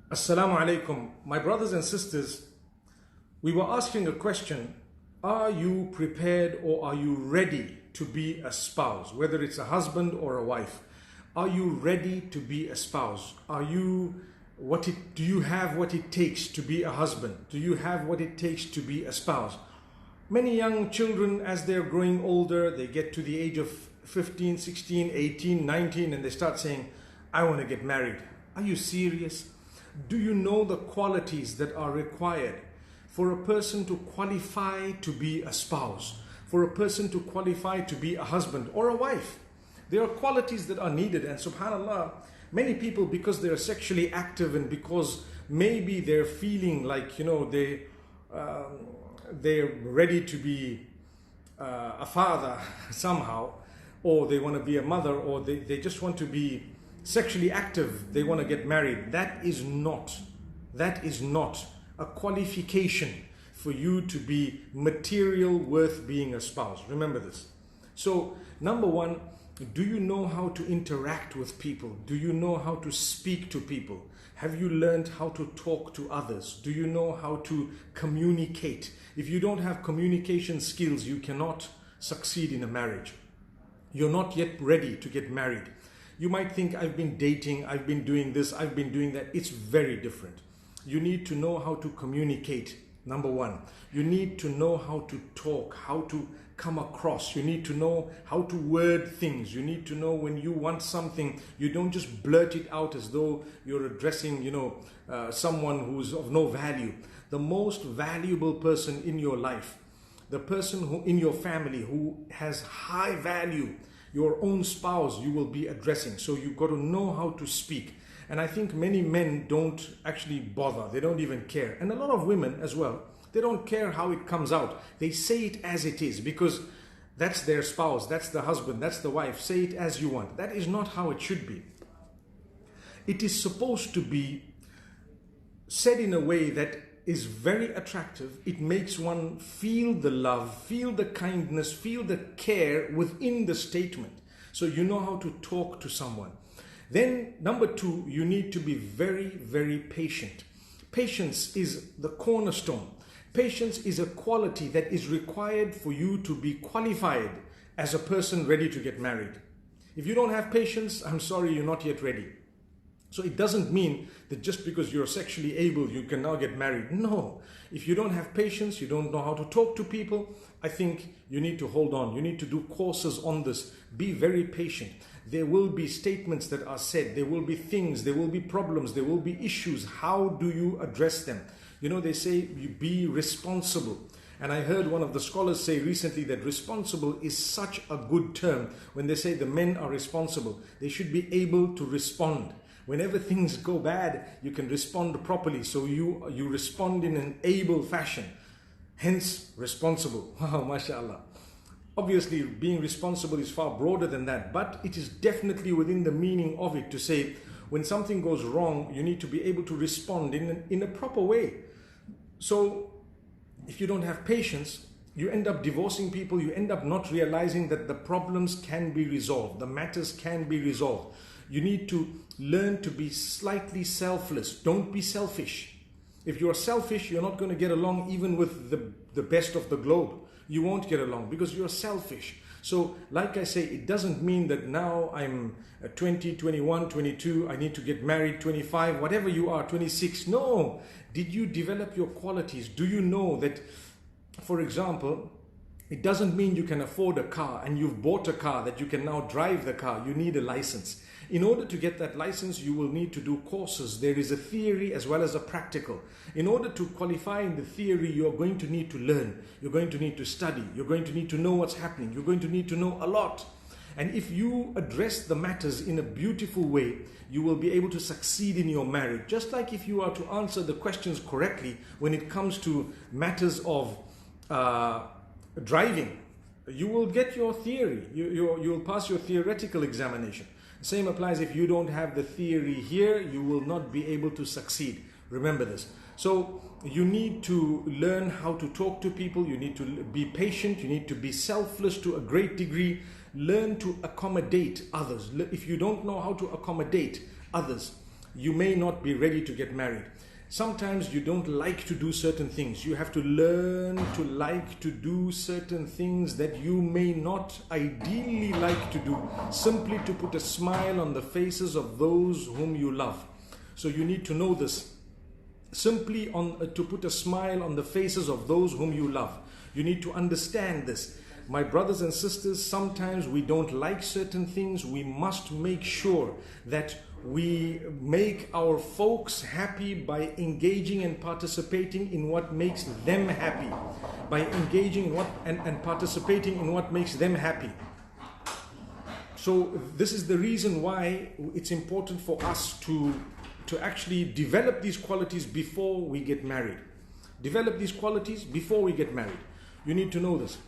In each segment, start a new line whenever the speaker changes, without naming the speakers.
Assalamualaikum. My brothers and sisters, we were asking a question. Are you prepared or are you ready to be a spouse? Whether it's a husband or a wife. Are you ready to be a spouse? Do you have what it takes to be a husband? Do you have what it takes to be a spouse? Many young children, as they're growing older, they get to the age of 15, 16, 18, 19, and they start saying, I want to get married. Are you serious? Do you know the qualities that are required for a person to qualify to be a spouse, for a person to qualify to be a husband or a wife? There are qualities that are needed, and subhanAllah, many people, because they are sexually active and because maybe they're feeling like, they're ready to be a father somehow, or they want to be a mother, or they just want to be sexually active, they want to get married. That is not a qualification for you to be material worth being a spouse. Remember this. So, number one, do you know how to interact with people? Do you know how to speak to people? Have you learned how to talk to others? Do you know how to communicate? If you don't have communication skills, you cannot succeed in a marriage. You're not yet ready to get married. You might think, I've been dating, I've been doing this, I've been doing that. It's very different. You need to know how to communicate, number one. You need to know how to talk, how to come across. You need to know how to word things. You need to know when you want something, you don't just blurt it out as though you're addressing, someone who's of no value. The most valuable person in your life, the person who in your family who has high value, your own spouse, you will be addressing. So you've got to know how to speak. And I think many men don't actually bother. They don't even care. And a lot of women as well, they don't care how it comes out. They say it as it is because that's their spouse, that's the husband, that's the wife. Say it as you want. That is not how it should be. It is supposed to be said in a way that is very attractive. It makes one feel the love, feel the kindness, feel the care within the statement. So you know how to talk to someone. Then number two, you need to be very, very patient. Patience is the cornerstone. Patience is a quality that is required for you to be qualified as a person ready to get married. If you don't have patience, I'm sorry, you're not yet ready. So it doesn't mean that just because you're sexually able, you can now get married. No. If you don't have patience, you don't know how to talk to people, I think you need to hold on. You need to do courses on this. Be very patient. There will be statements that are said. There will be things. There will be problems. There will be issues. How do you address them? They say you be responsible. And I heard one of the scholars say recently that responsible is such a good term. When they say the men are responsible, they should be able to respond. Whenever things go bad, you can respond properly. So you respond in an able fashion. Hence, responsible. Wow, mashallah. Obviously, being responsible is far broader than that. But it is definitely within the meaning of it to say, when something goes wrong, you need to be able to respond in a proper way. So, if you don't have patience, you end up divorcing people. You end up not realizing that the problems can be resolved. The matters can be resolved. You need to learn to be slightly selfless. Don't be selfish. If you're selfish, you're not going to get along even with the best of the globe. You won't get along because you're selfish. So, like I say, it doesn't mean that now I'm 20, 21, 22, I need to get married, 25, whatever you are, 26. No. Did you develop your qualities? Do you know that, for example, it doesn't mean you can afford a car and you've bought a car that you can now drive the car. You need a license. In order to get that license, you will need to do courses. There is a theory as well as a practical. In order to qualify in the theory, you're going to need to learn. You're going to need to study. You're going to need to know what's happening. You're going to need to know a lot. And if you address the matters in a beautiful way, you will be able to succeed in your marriage. Just like if you are to answer the questions correctly when it comes to matters of driving, you will get your theory. You will pass your theoretical examination. Same applies if you don't have the theory here, you will not be able to succeed. Remember this. So you need to learn how to talk to people. You need to be patient. You need to be selfless to a great degree. Learn to accommodate others. If you don't know how to accommodate others, you may not be ready to get married. Sometimes you don't like to do certain things. You have to learn to like to do certain things that you may not ideally like to do, simply to put a smile on the faces of those whom you love. So you need to know this. Simply to put a smile on the faces of those whom you love. You need to understand this. My brothers and sisters, sometimes we don't like certain things. We must make sure that we make our folks happy by engaging and participating in what makes them happy. By engaging and participating in what makes them happy. So this is the reason why it's important for us to actually develop these qualities before we get married. Develop these qualities before we get married. You need to know this.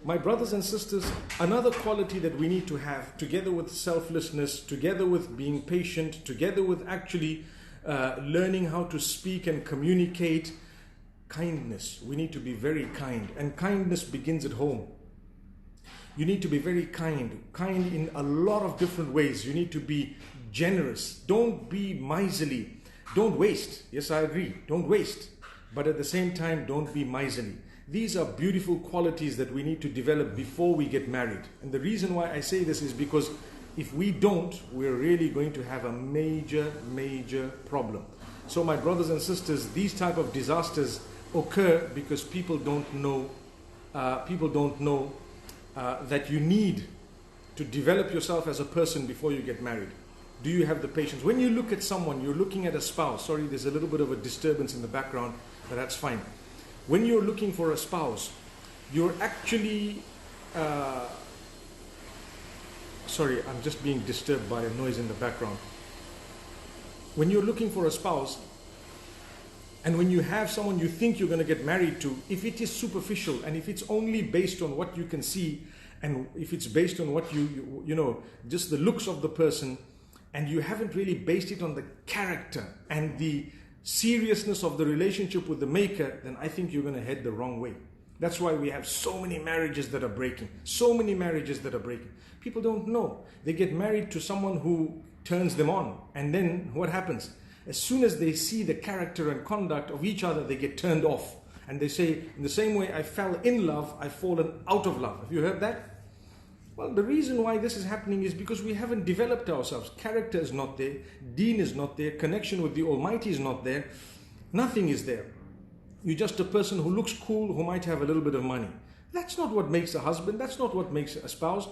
My brothers and sisters, another quality that we need to have, together with selflessness, together with being patient, together with actually learning how to speak and communicate, kindness. We need to be very kind. And kindness begins at home. You need to be very kind. Kind in a lot of different ways. You need to be generous. Don't be miserly. Don't waste. Yes, I agree. Don't waste. But at the same time, don't be miserly. These are beautiful qualities that we need to develop before we get married. And the reason why I say this is because if we don't, we're really going to have a major, major problem. So my brothers and sisters, these type of disasters occur because people don't know that you need to develop yourself as a person before you get married. Do you have the patience? When you look at someone, you're looking at a spouse. Sorry, there's a little bit of a disturbance in the background, but that's fine. When you're looking for a spouse, you're actually... sorry, I'm just being disturbed by a noise in the background. When you're looking for a spouse, and when you have someone you think you're going to get married to, if it is superficial, and if it's only based on what you can see, and if it's based on what you know, just the looks of the person, and you haven't really based it on the character and the seriousness of the relationship with the maker, then I think you're going to head the wrong way. That's why we have so many marriages that are breaking. So many marriages that are breaking. People don't know. They get married to someone who turns them on. And then what happens? As soon as they see the character and conduct of each other, they get turned off. And they say, in the same way I fell in love, I've fallen out of love. Have you heard that? Well, the reason why this is happening is because we haven't developed ourselves. Character is not there. Deen is not there. Connection with the Almighty is not there. Nothing is there. You're just a person who looks cool, who might have a little bit of money. That's not what makes a husband. That's not what makes a spouse.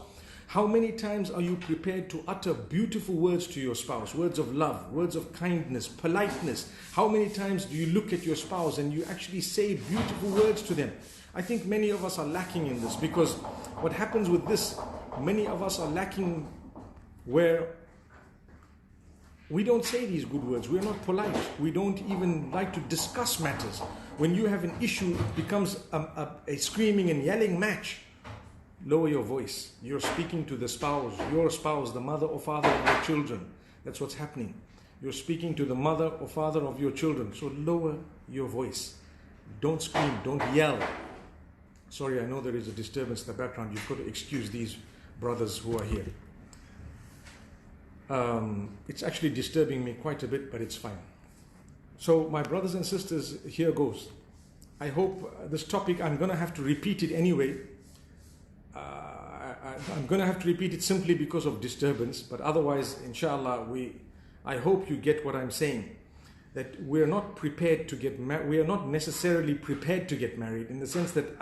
How many times are you prepared to utter beautiful words to your spouse? Words of love, words of kindness, politeness. How many times do you look at your spouse and you actually say beautiful words to them? I think many of us are lacking in this, because what happens with this, many of us are lacking where we don't say these good words. We're not polite. We don't even like to discuss matters. When you have an issue, it becomes a screaming and yelling match. Lower your voice. You're speaking to the spouse, your spouse, the mother or father of your children. That's what's happening. You're speaking to the mother or father of your children. So lower your voice. Don't scream. Don't yell. Sorry, I know there is a disturbance in the background. You've got to excuse these brothers who are here. It's actually disturbing me quite a bit, but it's fine. So my brothers and sisters, here goes. I hope this topic, I'm going to have to repeat it anyway. I'm going to have to repeat it simply because of disturbance, but otherwise, inshallah, I hope you get what I'm saying. That we're not prepared to get married. We are not necessarily prepared to get married, in the sense that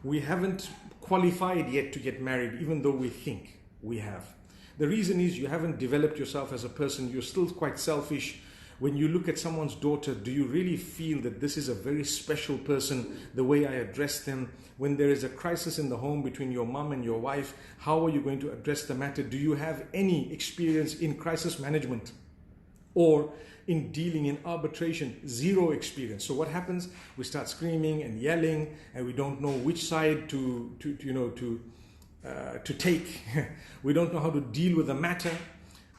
we haven't qualified yet to get married, even though we think we have. The reason is you haven't developed yourself as a person. You're still quite selfish. When you look at someone's daughter, do you really feel that this is a very special person, the way I address them? When there is a crisis in the home between your mom and your wife, how are you going to address the matter? Do you have any experience in crisis management or in dealing in arbitration? Zero experience. So what happens? We start screaming and yelling, and we don't know which side to take. We don't know how to deal with the matter.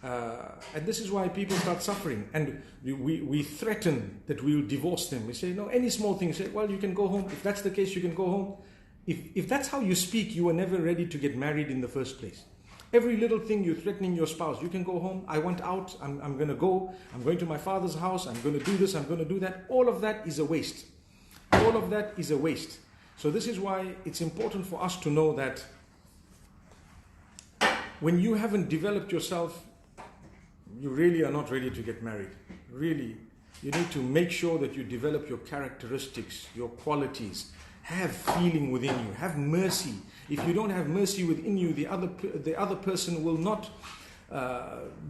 And this is why people start suffering, and we threaten that we will divorce them. We say, no, any small thing, say, well, you can go home. If that's the case, you can go home. If that's how you speak, you were never ready to get married in the first place. Every little thing you're threatening your spouse. You can go home, I want out, I'm going to go, I'm going to my father's house, I'm going to do this, I'm going to do that. All of that is a waste. All of that is a waste. So this is why it's important for us to know that when you haven't developed yourself, you really are not ready to get married. Really, you need to make sure that you develop your characteristics, your qualities. Have feeling within you. Have mercy. If you don't have mercy within you, the other person will not,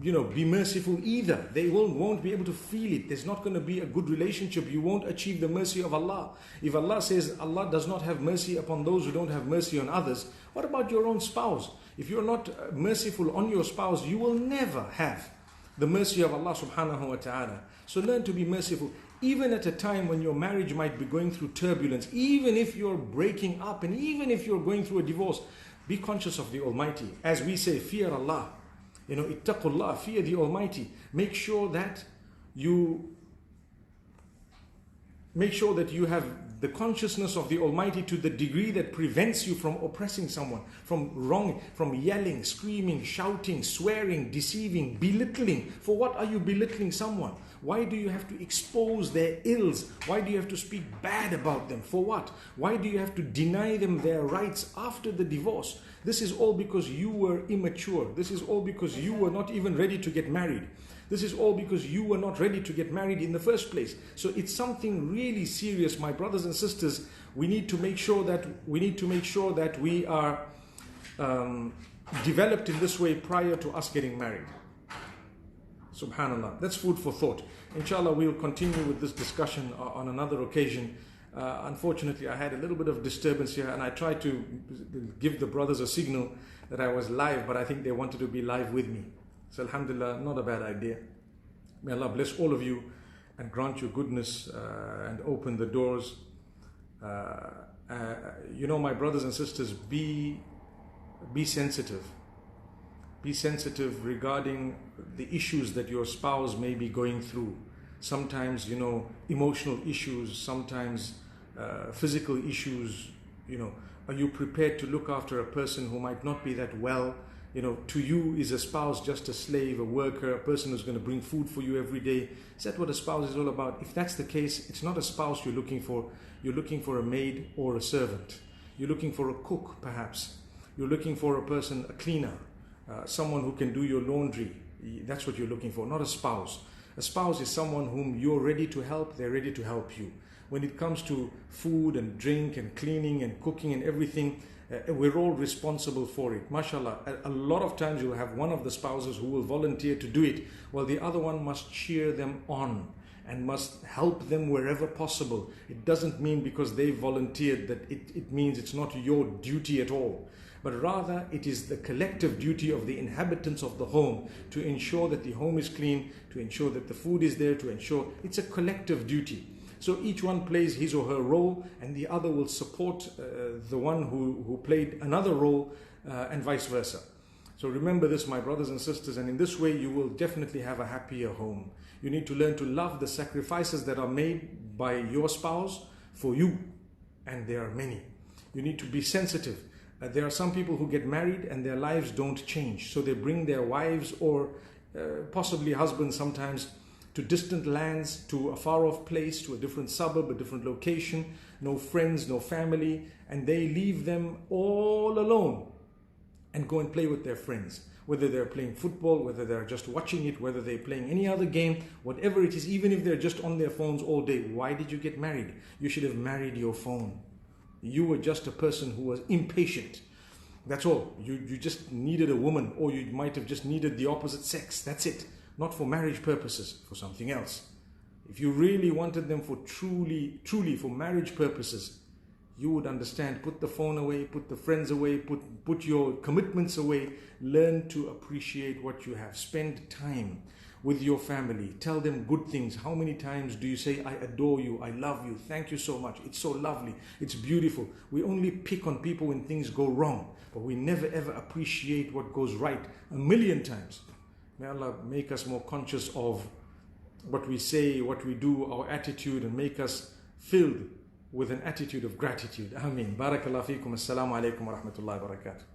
be merciful either. They won't be able to feel it. There's not going to be a good relationship. You won't achieve the mercy of Allah. If Allah says Allah does not have mercy upon those who don't have mercy on others, what about your own spouse? If you're not merciful on your spouse, you will never have the mercy of Allah subhanahu wa ta'ala. So learn to be merciful. Even at a time when your marriage might be going through turbulence, even if you're breaking up and even if you're going through a divorce, be conscious of the Almighty. As we say, fear Allah. Ittaqullah, fear the Almighty. Make sure that you have the consciousness of the Almighty to the degree that prevents you from oppressing someone, from yelling, screaming, shouting, swearing, deceiving, belittling. For what are you belittling someone? Why do you have to expose their ills? Why do you have to speak bad about them? For what? Why do you have to deny them their rights after the divorce? This is all because you were immature. This is all because you were not even ready to get married. This is all because you were not ready to get married in the first place. So it's something really serious, my brothers and sisters. We need to make sure that we are developed in this way prior to us getting married. Subhanallah. That's food for thought. Inshallah, we'll continue with this discussion on another occasion. Unfortunately, I had a little bit of disturbance here, and I tried to give the brothers a signal that I was live, but I think they wanted to be live with me. So alhamdulillah, not a bad idea. May Allah bless all of you and grant you goodness and open the doors. My brothers and sisters, be sensitive. Be sensitive regarding the issues that your spouse may be going through. Sometimes, emotional issues, sometimes physical issues. Are you prepared to look after a person who might not be that well? To you, is a spouse just a slave, a worker, a person who's going to bring food for you every day? Is that what a spouse is all about? If that's the case, it's not a spouse you're looking for. You're looking for a maid or a servant. You're looking for a cook, perhaps. You're looking for a person, a cleaner, someone who can do your laundry. That's what you're looking for, not a spouse. A spouse is someone whom you're ready to help, they're ready to help you. When it comes to food and drink and cleaning and cooking and everything, we're all responsible for it. MashaAllah, a lot of times you'll have one of the spouses who will volunteer to do it, while the other one must cheer them on and must help them wherever possible. It doesn't mean because they volunteered that it means it's not your duty at all. But rather it is the collective duty of the inhabitants of the home to ensure that the home is clean, to ensure that the food is there, to ensure it's a collective duty. So each one plays his or her role, and the other will support the one who played another role, and vice versa. So remember this, my brothers and sisters, and in this way you will definitely have a happier home. You need to learn to love the sacrifices that are made by your spouse for you, and there are many. You need to be sensitive. There are some people who get married and their lives don't change, so they bring their wives or possibly husbands sometimes to distant lands, to a far off place, to a different suburb, a different location, no friends, no family, and they leave them all alone and go and play with their friends. Whether they're playing football, whether they're just watching it, whether they're playing any other game, whatever it is, even if they're just on their phones all day. Why did you get married? You should have married your phone. You were just a person who was impatient. That's all. You just needed a woman, or you might have just needed the opposite sex. That's it. Not for marriage purposes, for something else. If you really wanted them for truly for marriage purposes, you would understand. Put the phone away, put the friends away, put your commitments away. Learn to appreciate what you have. Spend time with your family. Tell them good things. How many times do you say, I adore you, I love you, thank you so much, it's so lovely, it's beautiful. We only pick on people when things go wrong, but we never ever appreciate what goes right 1,000,000 times. May Allah make us more conscious of what we say, what we do, our attitude, and make us filled with an attitude of gratitude. Ameen. Barakallahu feekum. Assalamualaikum wa rahmatullahi wa barakatuh.